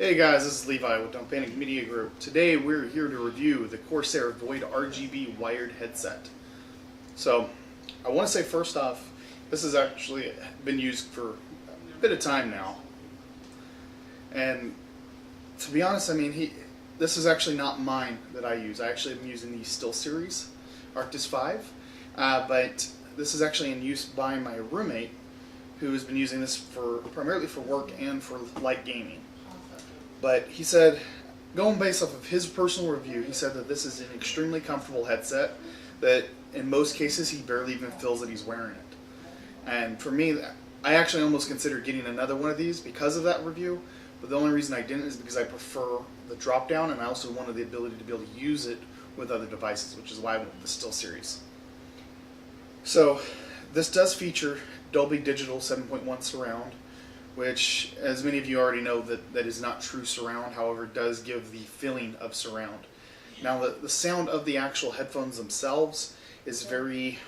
Hey guys, this is Levi with Don't Panic Media Group. Today we're here to review the Corsair VOID RGB wired headset. So, I want to say first off, this has actually been used for a bit of time now. And to be honest, this is actually not mine that I use. I actually am using the SteelSeries Arctis 5, but this is actually in use by my roommate, who has been using this primarily for work and for light gaming. But he said, going based off of his personal review, he said that this is an extremely comfortable headset that in most cases he barely even feels that he's wearing it. And for me, I actually almost considered getting another one of these because of that review, but the only reason I didn't is because I prefer the drop down, and I also wanted the ability to be able to use it with other devices, which is why I went with the SteelSeries. So this does feature Dolby Digital 7.1 surround, which, as many of you already know, that is not true surround, however, does give the feeling of surround. Now, the sound of the actual headphones themselves is very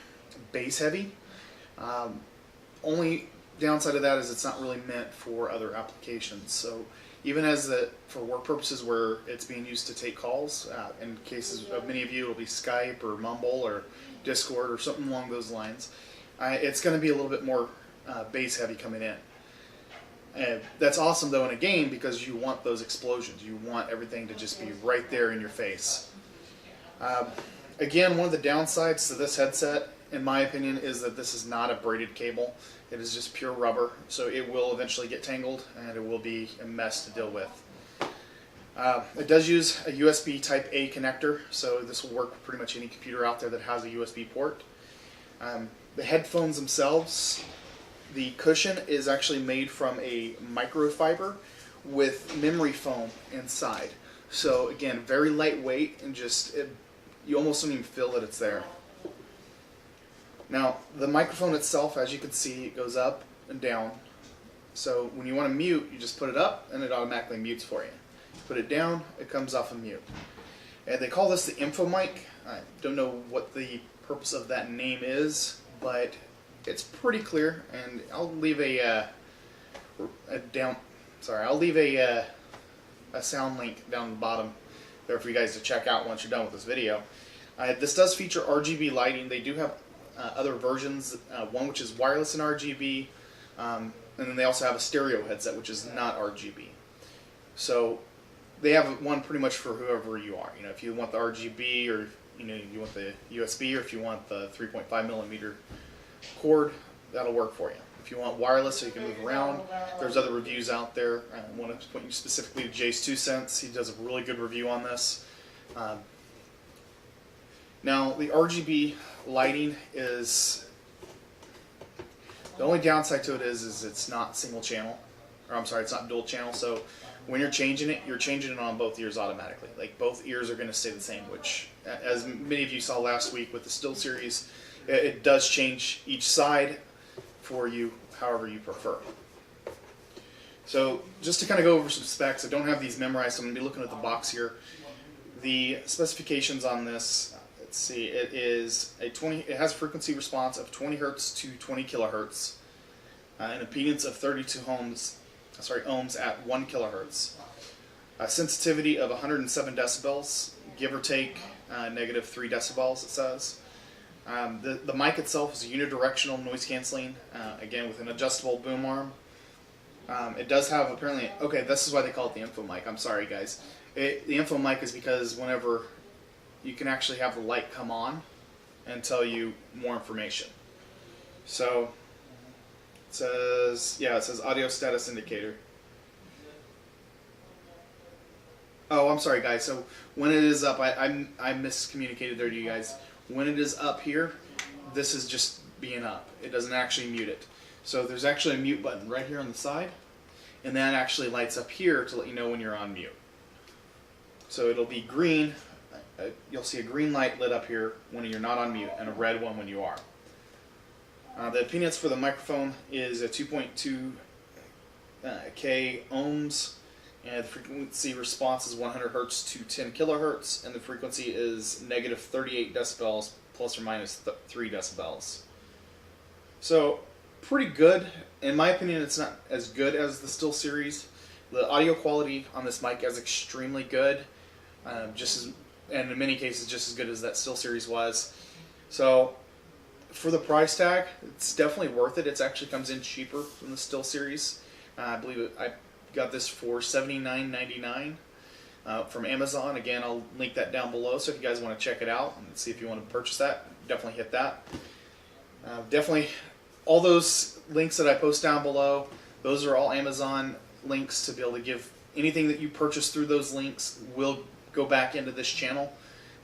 bass heavy. Only downside of that is it's not really meant for other applications. So even for work purposes where it's being used to take calls, in cases of many of you, it'll be Skype or Mumble or Discord or something along those lines, it's going to be a little bit more bass heavy coming in. That's awesome though in a game because you want those explosions. You want everything to just be right there in your face. Again, one of the downsides to this headset, in my opinion, is that this is not a braided cable. It is just pure rubber, so it will eventually get tangled and it will be a mess to deal with. It does use a USB Type A connector, so this will work with pretty much any computer out there that has a USB port. The headphones themselves, the cushion is actually made from a microfiber with memory foam inside. So again, very lightweight and you almost don't even feel that it's there. Now, the microphone itself, as you can see, it goes up and down. So when you want to mute, you just put it up and it automatically mutes for you. Put it down, it comes off of mute. And they call this the info mic. I don't know what the purpose of that name is, but it's pretty clear, and I'll leave a sound link down the bottom there for you guys to check out once you're done with this video. This does feature RGB lighting. They do have other versions, one which is wireless and RGB, and then they also have a stereo headset which is not RGB. So they have one pretty much for whoever you are. If you want the RGB, or you want the USB, or if you want the 3.5mm cord, that'll work for you. If you want wireless so you can move around, there's other reviews out there. I want to point you specifically to Jay's 2 cents. He does a really good review on this. Now, the RGB lighting is, the only downside to it is it's not single channel, or I'm sorry, it's not dual channel, so when you're changing it on both ears automatically. Like, both ears are going to stay the same, which, as many of you saw last week with the SteelSeries, it does change each side for you however you prefer. So just to kind of go over some specs, I don't have these memorized, so I'm going to be looking at the box here. The specifications on this, let's see, it has a frequency response of 20 Hz to 20 kHz, an impedance of 32 ohms at 1 kHz, a sensitivity of 107 decibels, give or take negative 3 decibels, it says. The mic itself is unidirectional noise canceling, again with an adjustable boom arm. It does have apparently, okay, this is why they call it the info mic. I'm sorry guys. The info mic is because whenever you can actually have the light come on and tell you more information. So it says audio status indicator. Oh, I'm sorry guys. So when it is up, I miscommunicated there to you guys. When it is up here, this is just being up. It doesn't actually mute it. So there's actually a mute button right here on the side, and that actually lights up here to let you know when you're on mute. So it'll be green. You'll see a green light lit up here when you're not on mute, and a red one when you are. The impedance for the microphone is a 2.2 K ohms, and the frequency response is 100 Hz to 10 kHz, and the frequency is negative 38 decibels plus or minus 3 decibels. So pretty good. In my opinion, it's not as good as the SteelSeries, The audio quality on this mic is extremely good, and in many cases just as good as that SteelSeries was. So for the price tag, it's definitely worth it. It actually comes in cheaper than the SteelSeries. I believe I got this for $79.99 from Amazon. Again, I'll link that down below, so if you guys want to check it out and see if you want to purchase that, definitely hit that. Definitely, all those links that I post down below, those are all Amazon links to be able to give anything that you purchase through those links will go back into this channel.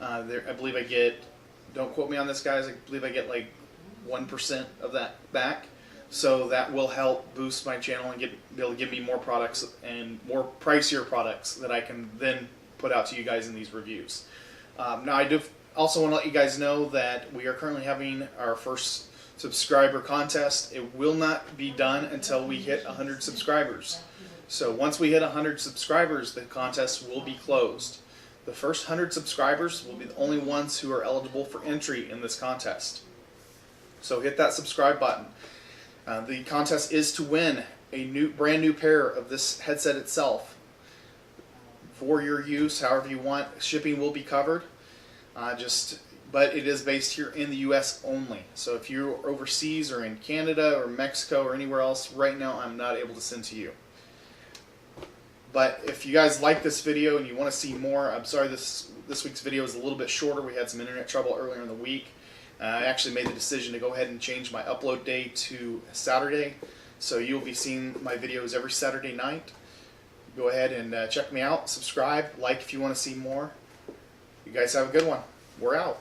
I believe I get, don't quote me on this guys, I believe I get like 1% of that back. So that will help boost my channel and be able to give me more products and more pricier products that I can then put out to you guys in these reviews. Now I do also want to let you guys know that we are currently having our first subscriber contest. It will not be done until we hit 100 subscribers. So once we hit 100 subscribers, the contest will be closed. The first 100 subscribers will be the only ones who are eligible for entry in this contest. So hit that subscribe button. The contest is to win a brand new pair of this headset itself for your use, however you want. Shipping will be covered, but it is based here in the U.S. only. So if you're overseas or in Canada or Mexico or anywhere else, right now I'm not able to send to you. But if you guys like this video and you want to see more, I'm sorry this week's video is a little bit shorter. We had some internet trouble earlier in the week. I actually made the decision to go ahead and change my upload day to Saturday. So you'll be seeing my videos every Saturday night. Go ahead and check me out, subscribe, like if you want to see more. You guys have a good one. We're out.